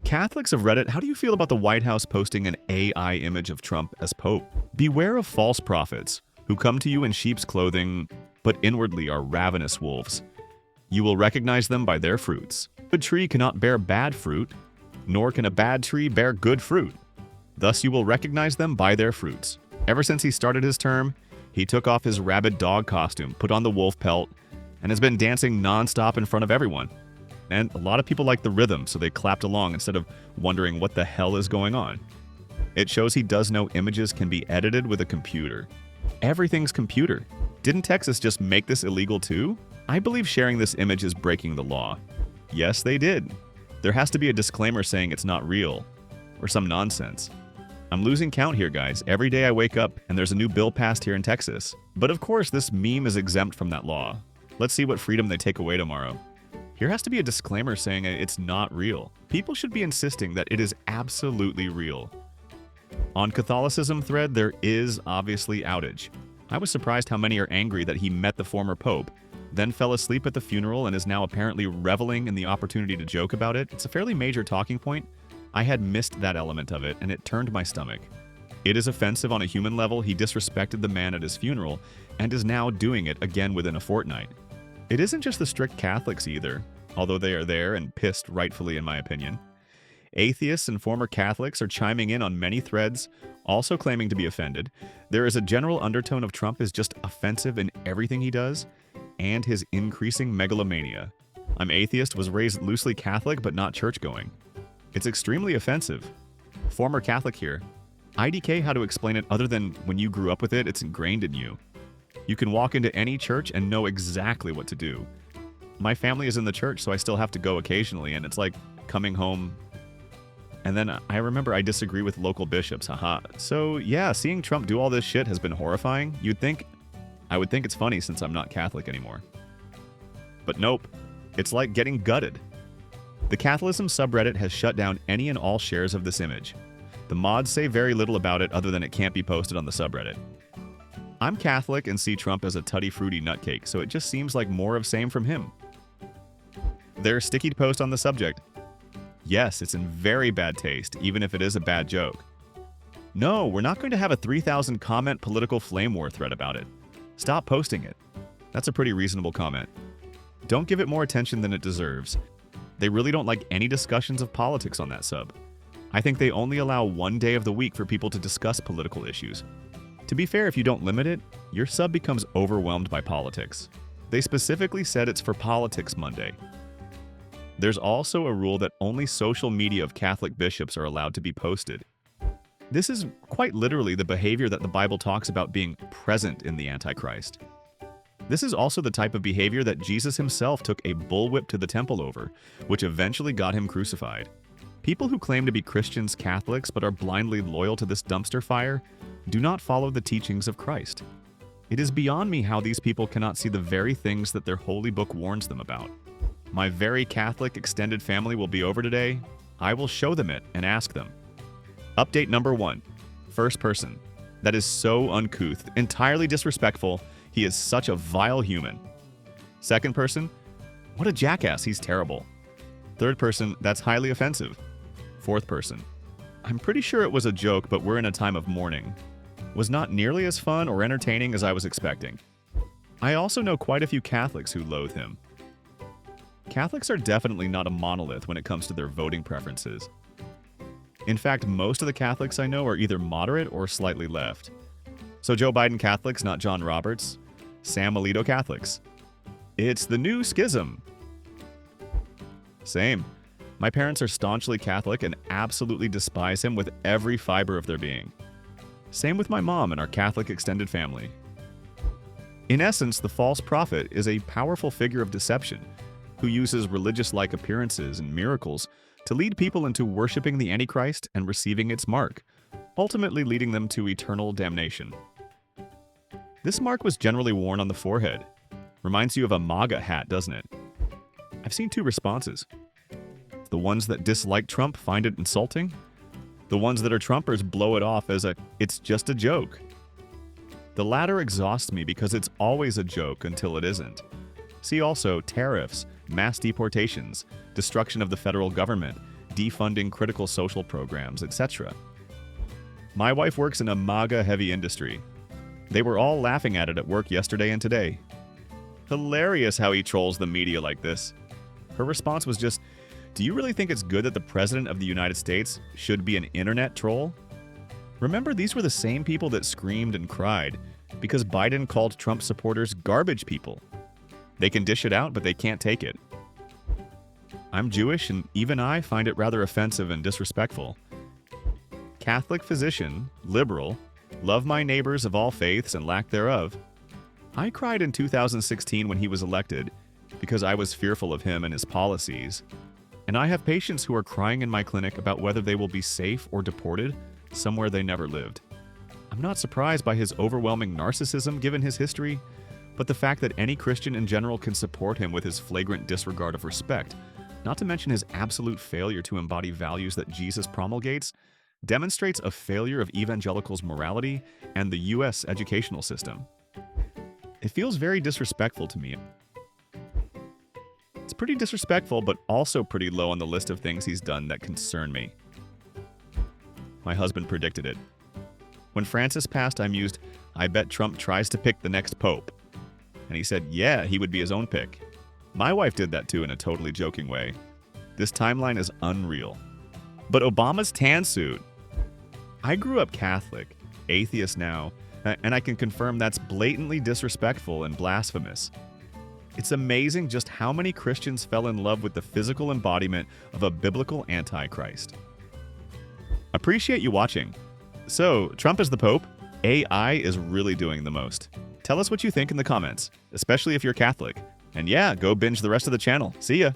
Catholics of Reddit, how do you feel about the White House posting an AI image of Trump as Pope? Beware of false prophets who come to you in sheep's clothing, but inwardly are ravenous wolves. You will recognize them by their fruits. A good tree cannot bear bad fruit, nor can a bad tree bear good fruit. Thus you will recognize them by their fruits. Ever since he started his term, he took off his rabid dog costume, put on the wolf pelt, and has been dancing nonstop in front of everyone. And a lot of people like the rhythm, so they clapped along instead of wondering what the hell is going on. It shows he does know images can be edited with a computer. Everything's computer. Didn't Texas just make this illegal too? I believe sharing this image is breaking the law. Yes, they did. There has to be a disclaimer saying it's not real, or some nonsense. I'm losing count here, guys. Every day I wake up and there's a new bill passed here in Texas. But of course, this meme is exempt from that law. Let's see what freedom they take away tomorrow. Here has to be a disclaimer saying it's not real. People should be insisting that it is absolutely real. On Catholicism thread, there is obviously outage. I was surprised how many are angry that he met the former pope, then fell asleep at the funeral and is now apparently reveling in the opportunity to joke about it. It's a fairly major talking point. I had missed that element of it, and it turned my stomach. It is offensive on a human level. He disrespected the man at his funeral and is now doing it again within a fortnight. It isn't just the strict Catholics either, although they are there and pissed rightfully in my opinion. Atheists and former Catholics are chiming in on many threads, also claiming to be offended. There is a general undertone of Trump is just offensive in everything he does, and his increasing megalomania. I'm atheist, was raised loosely Catholic but not church-going. It's extremely offensive. Former Catholic here. IDK, how to explain it other than when you grew up with it, it's ingrained in you. You can walk into any church and know exactly what to do. My family is in the church, so I still have to go occasionally, and it's like coming home. And then I remember I disagree with local bishops, haha. So yeah, seeing Trump do all this shit has been horrifying. I would think it's funny since I'm not Catholic anymore. But nope, it's like getting gutted. The Catholicism subreddit has shut down any and all shares of this image. The mods say very little about it other than it can't be posted on the subreddit. I'm Catholic and see Trump as a tutti-frutti nutcake, so it just seems like more of same from him. There's sticky post on the subject. Yes, it's in very bad taste, even if it is a bad joke. No, we're not going to have a 3,000 comment political flame war thread about it. Stop posting it. That's a pretty reasonable comment. Don't give it more attention than it deserves. They really don't like any discussions of politics on that sub. I think they only allow one day of the week for people to discuss political issues. To be fair, if you don't limit it, your sub becomes overwhelmed by politics. They specifically said it's for Politics Monday. There's also a rule that only social media of Catholic bishops are allowed to be posted. This is quite literally the behavior that the Bible talks about being present in the Antichrist. This is also the type of behavior that Jesus himself took a bullwhip to the temple over, which eventually got him crucified. People who claim to be Christians, Catholics, but are blindly loyal to this dumpster fire do not follow the teachings of Christ. It is beyond me how these people cannot see the very things that their holy book warns them about. My very Catholic extended family will be over today. I will show them it and ask them. Update number 1. First person. That is so uncouth, entirely disrespectful. He is such a vile human. Second person. What a jackass, he's terrible. Third person. That's highly offensive. Fourth person. I'm pretty sure it was a joke, but we're in a time of mourning. Was not nearly as fun or entertaining as I was expecting. I also know quite a few Catholics who loathe him. Catholics are definitely not a monolith when it comes to their voting preferences. In fact, most of the Catholics I know are either moderate or slightly left. So Joe Biden Catholics, not John Roberts. Sam Alito Catholics. It's the new schism. Same. My parents are staunchly Catholic and absolutely despise him with every fiber of their being. Same with my mom and our Catholic extended family. In essence, the false prophet is a powerful figure of deception who uses religious-like appearances and miracles to lead people into worshiping the Antichrist and receiving its mark, ultimately leading them to eternal damnation. This mark was generally worn on the forehead. Reminds you of a MAGA hat, doesn't it? I've seen 2 responses. The ones that dislike Trump find it insulting. The ones that are Trumpers blow it off as it's just a joke. The latter exhausts me because it's always a joke until it isn't. See also tariffs, mass deportations, destruction of the federal government, defunding critical social programs, etc. My wife works in a MAGA-heavy industry. They were all laughing at it at work yesterday and today. Hilarious how he trolls the media like this. Her response was just, "Do you really think it's good that the President of the United States should be an internet troll?" Remember, these were the same people that screamed and cried because Biden called Trump supporters garbage people. They can dish it out, but they can't take it. I'm Jewish, and even I find it rather offensive and disrespectful. Catholic physician, liberal, love my neighbors of all faiths and lack thereof. I cried in 2016 when he was elected because I was fearful of him and his policies. And I have patients who are crying in my clinic about whether they will be safe or deported somewhere they never lived. I'm not surprised by his overwhelming narcissism given his history, but the fact that any Christian in general can support him with his flagrant disregard of respect, not to mention his absolute failure to embody values that Jesus promulgates, demonstrates a failure of evangelicals' morality and the U.S. educational system. It feels very disrespectful to me. It's pretty disrespectful, but also pretty low on the list of things he's done that concern me. My husband predicted it. When Francis passed, I mused, "I bet Trump tries to pick the next pope." And he said, yeah, he would be his own pick. My wife did that too in a totally joking way. This timeline is unreal. But Obama's tan suit. I grew up Catholic, atheist now, and I can confirm that's blatantly disrespectful and blasphemous. It's amazing just how many Christians fell in love with the physical embodiment of a biblical antichrist. Appreciate you watching. So, Trump is the Pope. AI is really doing the most. Tell us what you think in the comments, especially if you're Catholic. And yeah, go binge the rest of the channel. See ya!